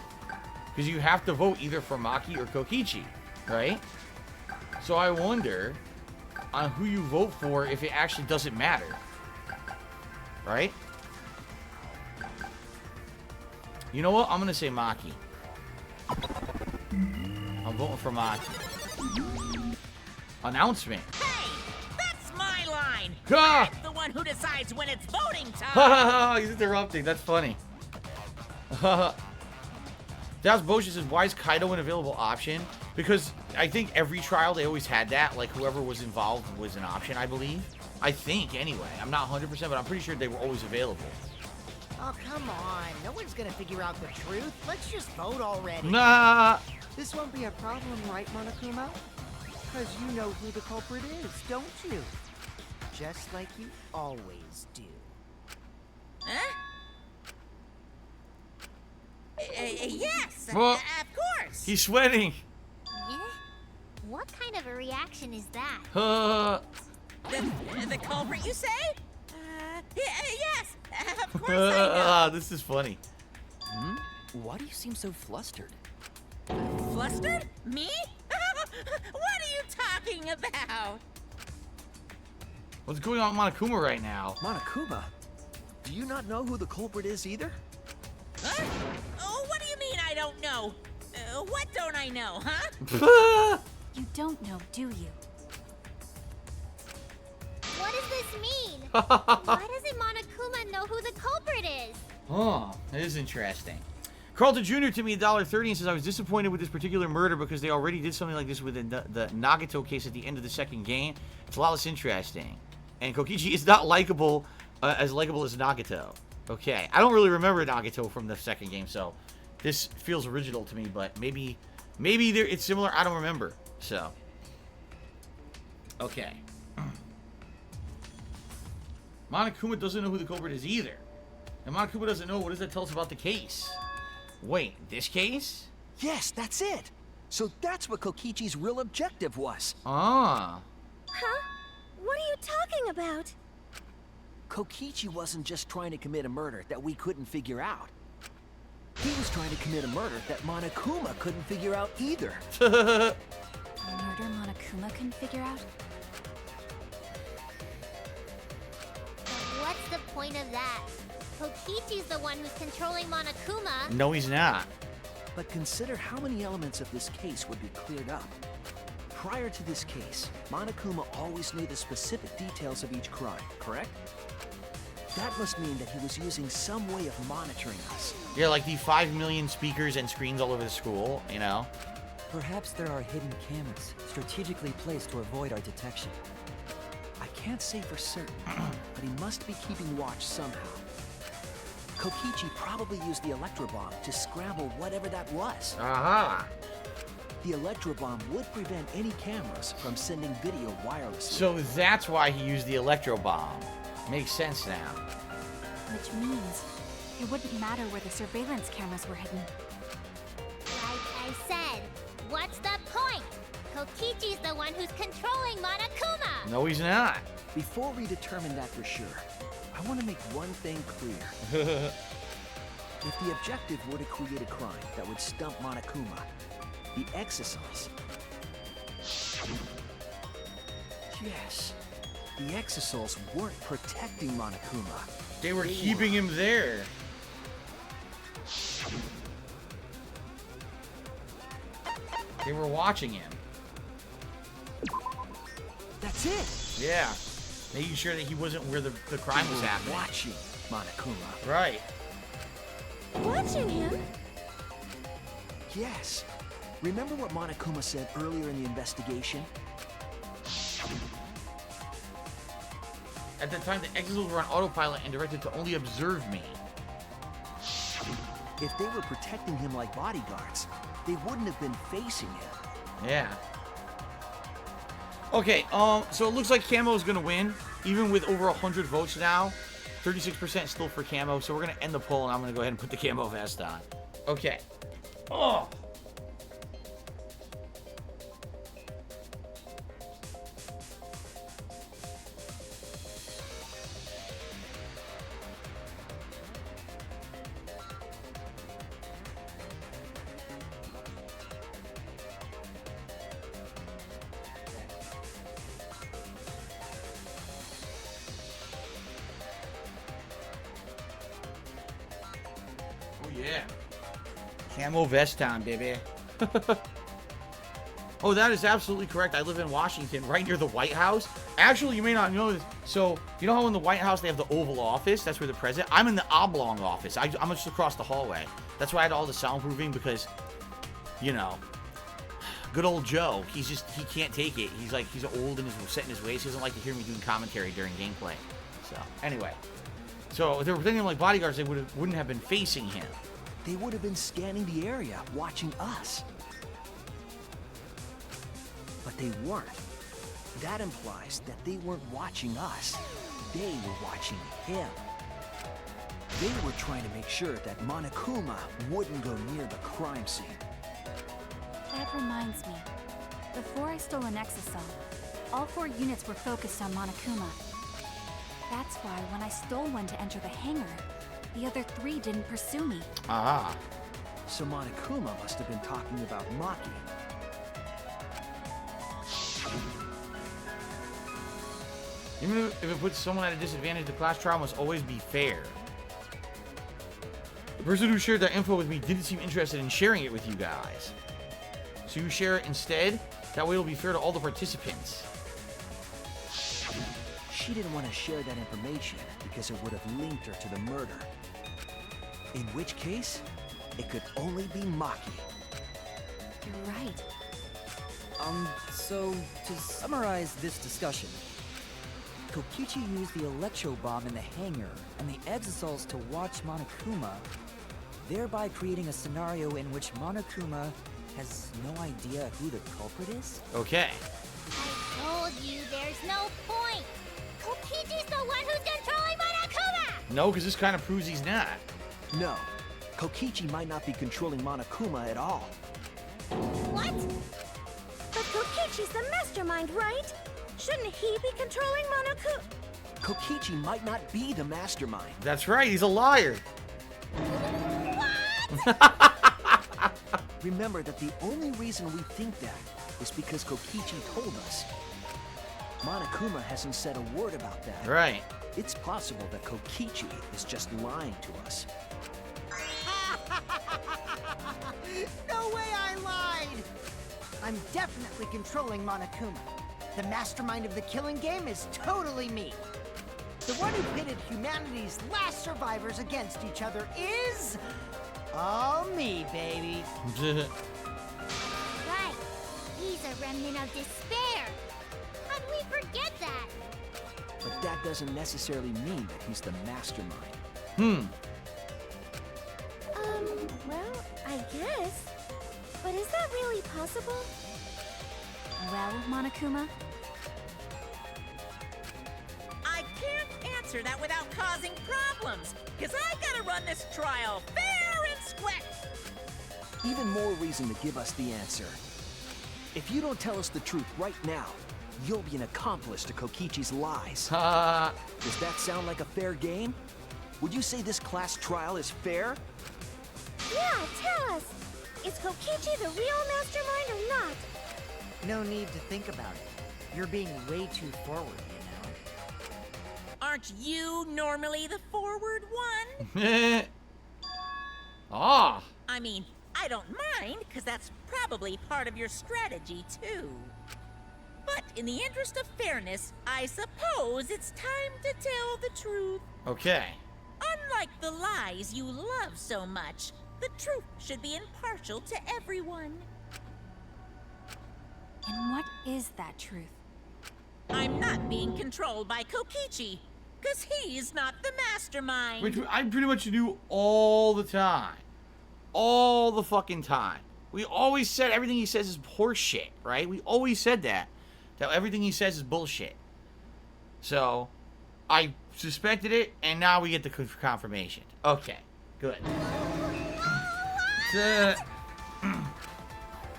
Because you have to vote either for Maki or Kokichi, right? So I wonder on who you vote for if it actually doesn't matter. Right? You know what? I'm going to say Maki. I'm voting for Maki. Announcement. Hey, that's my line. Ah! I'm the one who decides when it's voting time. He's interrupting. That's funny. Das Bosch says, why is Kaido an available option? Because I think every trial they always had that. Like whoever was involved was an option, I believe. I think anyway. I'm not 100%, but I'm pretty sure they were always available. Oh, come on. No one's gonna figure out the truth. Let's just vote already. Nah. This won't be a problem, right, Monokuma? Because you know who the culprit is, don't you? Just like you always do. Huh? Yes, Well, of course. He's sweating. Yeah? What kind of a reaction is that? The culprit, you say? Yes, of course I know. This is funny. Why do you seem so flustered? Flustered? Me? What are you talking about? What's going on with Monokuma right now? Monokuma? Do you not know who the culprit is either? Huh? Oh, what do you mean I don't know? What don't I know, huh? You don't know, do you? What does this mean? Why doesn't Monokuma know who the culprit is? Oh, that is interesting. Carlton Jr. to me $1.30 and says, I was disappointed with this particular murder because they already did something like this with the Nagato case at the end of the second game. It's a lot less interesting. And Kokichi is not likable, as likable as Nagato. Okay. I don't really remember Nagato from the second game, so this feels original to me, but maybe it's similar. I don't remember. So, okay. Monokuma doesn't know who the culprit is either. And Monokuma doesn't know. What does that tell us about the case? Wait, this case? Yes, that's it. So that's what Kokichi's real objective was. Ah. Huh? What are you talking about? Kokichi wasn't just trying to commit a murder that we couldn't figure out. He was trying to commit a murder that Monokuma couldn't figure out either. A murder Monokuma couldn't figure out? But what's the point of that? Kokichi's the one who's controlling Monokuma. No, he's not. But consider how many elements of this case would be cleared up. Prior to this case, Monokuma always knew the specific details of each crime, correct? That must mean that he was using some way of monitoring us. Yeah, like the 5 million speakers and screens all over the school, you know? Perhaps there are hidden cameras strategically placed to avoid our detection. I can't say for certain, but he must be keeping watch somehow. Kokichi probably used the electro bomb to scramble whatever that was. Aha. The electro bomb would prevent any cameras from sending video wirelessly. So that's why he used the electro bomb. Makes sense now. Which means it wouldn't matter where the surveillance cameras were hidden. Like I said, what's the point? Kokichi's the one who's controlling Monokuma. No, he's not. Before we determine that for sure, I want to make one thing clear. If the objective were to create a crime that would stump Monokuma, the exosols... Yes, the exosols weren't protecting Monokuma. They were keeping him there. They were watching him. That's it! Yeah. Making sure that he wasn't where the crime was happening. Watching Monokuma. Right. Watching him? Yes. Remember what Monokuma said earlier in the investigation? At the time, the exosols were on autopilot and directed to only observe me. If they were protecting him like bodyguards, they wouldn't have been facing him. Yeah. Okay, so it looks like Camo is gonna win, even with over 100 votes now. 36% still for Camo, so we're gonna end the poll, and I'm gonna go ahead and put the Camo vest on. Okay. Oh. Yeah. Camo vest time, baby. Oh, that is absolutely correct. I live in Washington, right near the White House. Actually, you may not know this. So, you know how in the White House they have the Oval Office? That's where the president... I'm in the Oblong Office. I'm just across the hallway. That's why I had all the soundproofing because, you know, good old Joe. He can't take it. He's old and he's set in his ways. He doesn't like to hear me doing commentary during gameplay. So, anyway. So, if they were pretending like bodyguards, they wouldn't have been facing him. They would have been scanning the area, watching us. But they weren't. That implies that they weren't watching us. They were watching him. They were trying to make sure that Monokuma wouldn't go near the crime scene. That reminds me. Before I stole an exosol, all 4 units were focused on Monokuma. That's why when I stole one to enter the hangar, the other 3 didn't pursue me. Ah. So Monokuma must have been talking about Maki. Even if it puts someone at a disadvantage, the class trial must always be fair. The person who shared that info with me didn't seem interested in sharing it with you guys. So you share it instead? That way it'll be fair to all the participants. She didn't want to share that information because it would have linked her to the murder. In which case, it could only be Maki. You're right. So to summarize this discussion, Kokichi used the electro bomb in the hangar and the exosols to watch Monokuma, thereby creating a scenario in which Monokuma has no idea who the culprit is? Okay. I told you there's no point. Kokichi's the one who's controlling Monokuma! No, because this kind of proves he's not. No, Kokichi might not be controlling Monokuma at all. What? But Kokichi's the mastermind, right? Shouldn't he be controlling Monokuma? Kokichi might not be the mastermind. That's right, he's a liar. Remember that the only reason we think that is because Kokichi told us. Monokuma hasn't said a word about that. Right. It's possible that Kokichi is just lying to us. No way I lied! I'm definitely controlling Monokuma. The mastermind of the killing game is totally me. The one who pitted humanity's last survivors against each other is... all me, baby. Right. He's a remnant of despair. How'd we forget that? But that doesn't necessarily mean that he's the mastermind. Well, I guess. But is that really possible? Well, Monokuma? I can't answer that without causing problems, because I gotta run this trial fair and square. Even more reason to give us the answer. If you don't tell us the truth right now, you'll be an accomplice to Kokichi's lies. Does that sound like a fair game? Would you say this class trial is fair? Yeah, tell us. Is Kokichi the real mastermind or not? No need to think about it. You're being way too forward, you know? Aren't you normally the forward one? Ah. I mean, I don't mind, because that's probably part of your strategy, too. But in the interest of fairness, I suppose it's time to tell the truth. Okay. Unlike the lies you love so much, the truth should be impartial to everyone. And what is that truth? I'm not being controlled by Kokichi, because he's not the mastermind. Which I pretty much do all the time. All the fucking time. We always said everything he says is horseshit, right? We always said that. That everything he says is bullshit. So, I suspected it, and now we get the confirmation. Okay, good.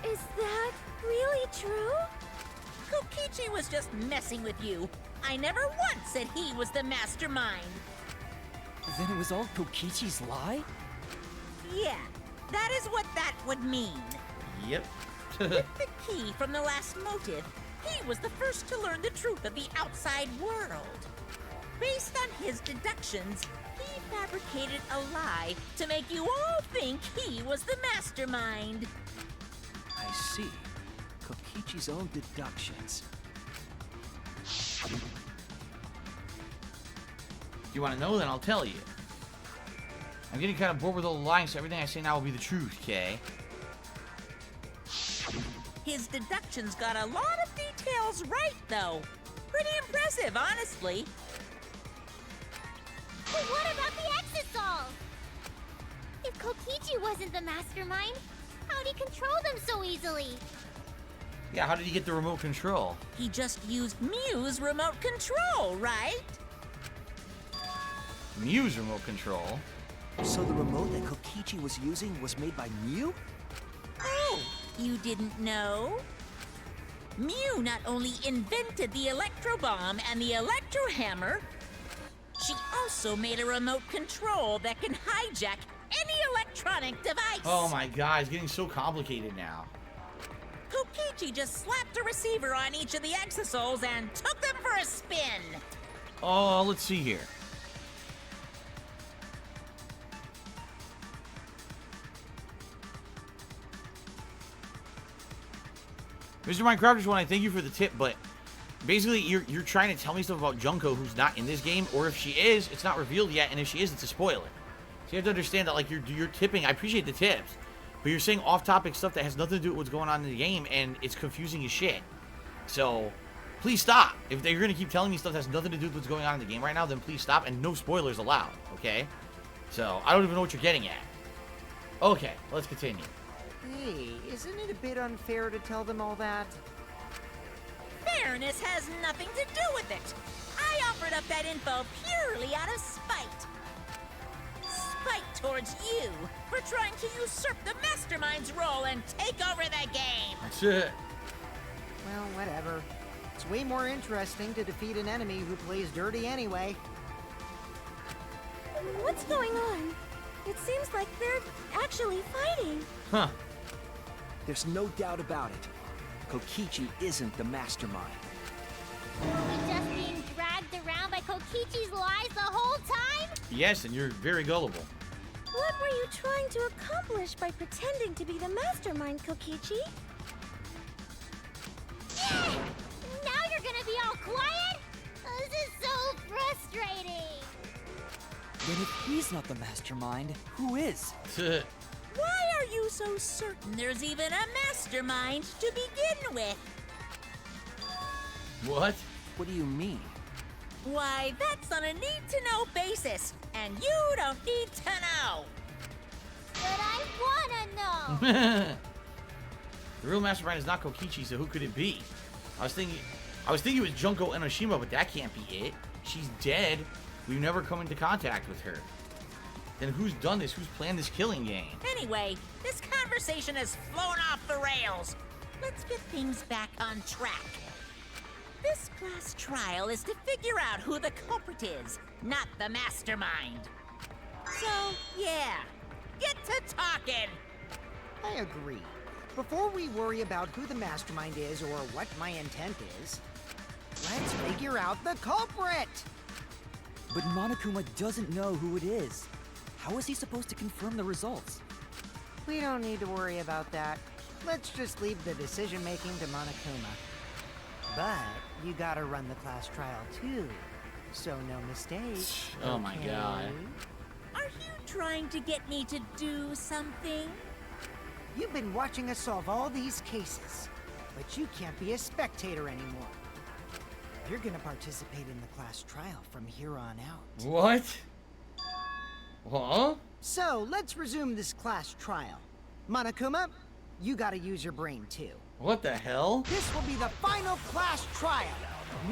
Is that really true? Kokichi was just messing with you. I never once said he was the mastermind. Then it was all Kokichi's lie? Yeah, that is what that would mean. Yep. With the key from the last motive, he was the first to learn the truth of the outside world. Based on his deductions, he fabricated a lie to make you all think he was the mastermind. I see. Kokichi's own deductions. If you want to know, then I'll tell you. I'm getting kind of bored with all the lying, so everything I say now will be the truth, okay? His deductions got a lot of details right, though. Pretty impressive, honestly. But what about the Exisol? If Kokichi wasn't the mastermind, how'd he control them so easily? Yeah, how did he get the remote control? He just used Mew's remote control, right? Mew's remote control? So the remote that Kokichi was using was made by Mew? Oh, you didn't know? Mew not only invented the electro bomb and the electro hammer, she also made a remote control that can hijack any electronic device. Oh my god, it's getting so complicated now. Kokichi just slapped a receiver on each of the Exosols and took them for a spin. Oh, let's see here. Mr. Minecrafters, one, I thank you for the tip, but basically you're trying to tell me stuff about Junko who's not in this game, or if she is, it's not revealed yet, and if she is, it's a spoiler. So you have to understand that, like, you're tipping. I appreciate the tips, but you're saying off-topic stuff that has nothing to do with what's going on in the game, and it's confusing as shit. So, please stop. If you're going to keep telling me stuff that has nothing to do with what's going on in the game right now, then please stop, and no spoilers allowed, okay? So, I don't even know what you're getting at. Okay, let's continue. Hey, isn't it a bit unfair to tell them all that? Fairness has nothing to do with it. I offered up that info purely out of spite. Spite towards you for trying to usurp the mastermind's role and take over the game. That's it. Well, whatever. It's way more interesting to defeat an enemy who plays dirty anyway. What's going on? It seems like they're actually fighting. Huh. There's no doubt about it. Kokichi isn't the mastermind. Were we just being dragged around by Kokichi's lies the whole time? Yes, and you're very gullible. What were you trying to accomplish by pretending to be the mastermind, Kokichi? Now you're gonna be all quiet? This is so frustrating. Then if he's not the mastermind, who is? Why are you so certain there's even a mastermind to begin with? What? What do you mean? Why, that's on a need-to-know basis, and you don't need to know. But I wanna know. The real mastermind is not Kokichi, so who could it be? I was thinking it was Junko Enoshima, but that can't be it. She's dead. We've never come into contact with her. Then who's done this? Who's planned this killing game? Anyway, this conversation has flown off the rails. Let's get things back on track. This class trial is to figure out who the culprit is, not the mastermind. So, yeah, get to talking. I agree. Before we worry about who the mastermind is or what my intent is, let's figure out the culprit! But Monokuma doesn't know who it is. How is he supposed to confirm the results? We don't need to worry about that. Let's just leave the decision-making to Monokuma. But you gotta run the class trial too, so no mistakes. Oh my okay? god. Are you trying to get me to do something? You've been watching us solve all these cases, but you can't be a spectator anymore. You're gonna participate in the class trial from here on out. What? Huh? So, let's resume this class trial. Monokuma, you gotta use your brain too. What the hell? This will be the final class trial.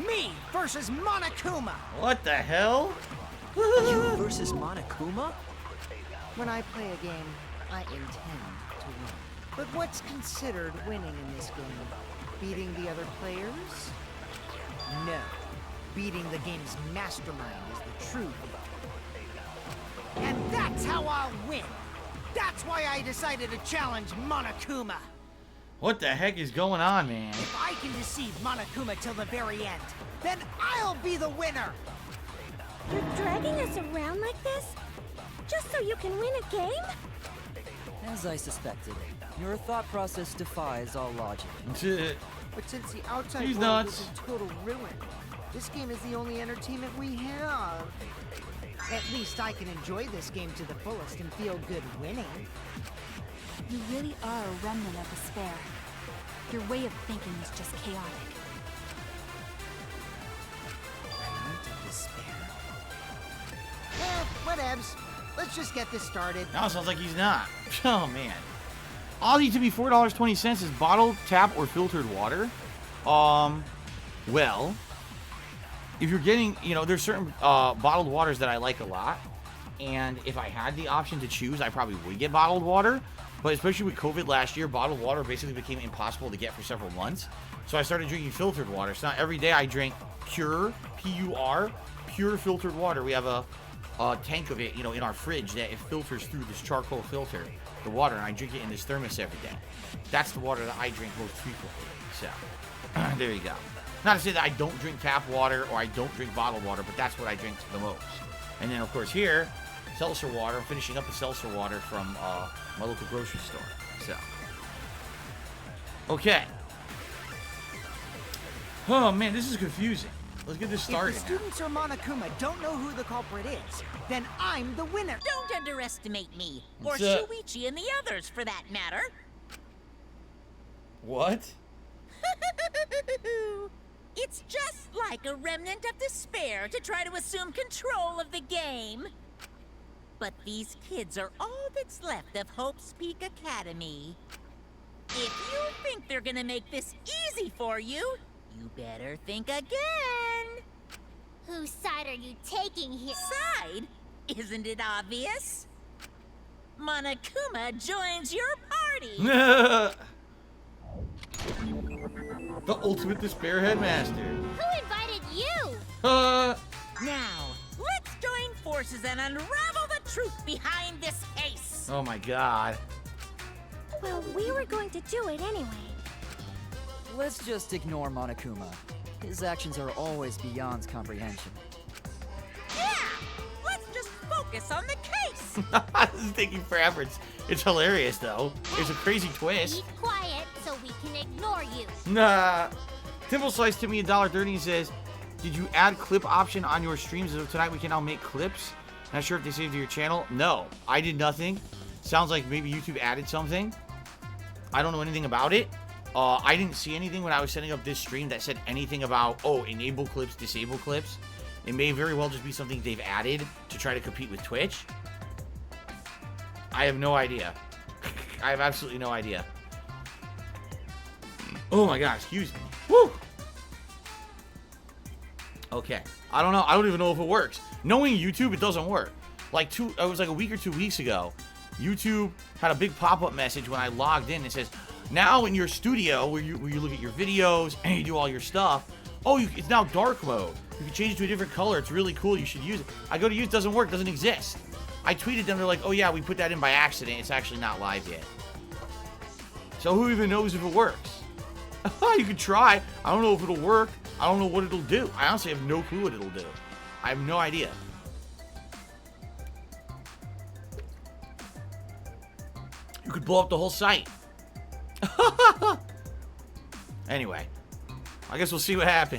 Me versus Monokuma. What the hell? You versus Monokuma? When I play a game, I intend to win. But what's considered winning in this game? Beating the other players? No. Beating the game's mastermind is the true victory. And that's how I'll win! That's why I decided to challenge Monokuma! What the heck is going on, man? If I can deceive Monokuma till the very end, then I'll be the winner! You're dragging us around like this? Just so you can win a game? As I suspected, your thought process defies all logic. But since the outside He's world nuts. is in total ruin, this game is the only entertainment we have. At least I can enjoy this game to the fullest and feel good winning. You really are a remnant of despair. Your way of thinking is just chaotic. Remnant of despair. Whatevs. Let's just get this started. Now it sounds like he's not. Oh, man. Aussie to be $4.20 is bottled, tap, or filtered water. Well, if you're getting, there's certain bottled waters that I like a lot. And if I had the option to choose, I probably would get bottled water. But especially with COVID last year, bottled water basically became impossible to get for several months. So I started drinking filtered water. So now every day I drink pure, P-U-R, pure filtered water. We have a tank of it, in our fridge that it filters through this charcoal filter, the water, and I drink it in this thermos every day. That's the water that I drink most frequently. So, there you go. Not to say that I don't drink tap water or I don't drink bottled water, but that's what I drink the most. And then, of course, here, seltzer water. I'm finishing up the seltzer water from my local grocery store. So, okay. Oh, man, this is confusing. Let's get this started. If the students or Monokuma don't know who the culprit is, then I'm the winner. Don't underestimate me, or What's Shuichi and the others, for that matter. What? It's just like a remnant of despair to try to assume control of the game. But these kids are all that's left of Hope's Peak Academy. If you think they're gonna make this easy for you, you better think again. Whose side are you taking here? Side? Isn't it obvious? Monokuma joins your party! The ultimate despair headmaster. Who invited you? Now, let's join forces and unravel the truth behind this case! Oh my god. Well, we were going to do it anyway. Let's just ignore Monokuma. His actions are always beyond comprehension. Yeah! Let's just focus on the case! This is taking forever. It's hilarious, though. There's a crazy twist. Be quiet so we can ignore you. Nah. Timble Slice to me $1.30 and says, did you add clip option on your streams? So tonight we can now make clips? Not sure if they saved to your channel. No, I did nothing. Sounds like maybe YouTube added something. I don't know anything about it. I didn't see anything when I was setting up this stream that said anything about, oh, enable clips, disable clips. It may very well just be something they've added to try to compete with Twitch. I have no idea. I have absolutely no idea. Oh my god, excuse me. Woo! Okay. I don't know. I don't even know if it works. Knowing YouTube, it doesn't work. It was like a week or 2 weeks ago. YouTube had a big pop-up message when I logged in. It says, now in your studio, where you look at your videos and you do all your stuff, it's now dark mode. You can change it to a different color. It's really cool. You should use it. I go to use it. Doesn't work. Doesn't exist. I tweeted them. They're like, oh yeah, we put that in by accident. It's actually not live yet. So who even knows if it works? You could try. I don't know if it'll work. I don't know what it'll do. I honestly have no clue what it'll do. I have no idea. You could blow up the whole site. Anyway, I guess we'll see what happens.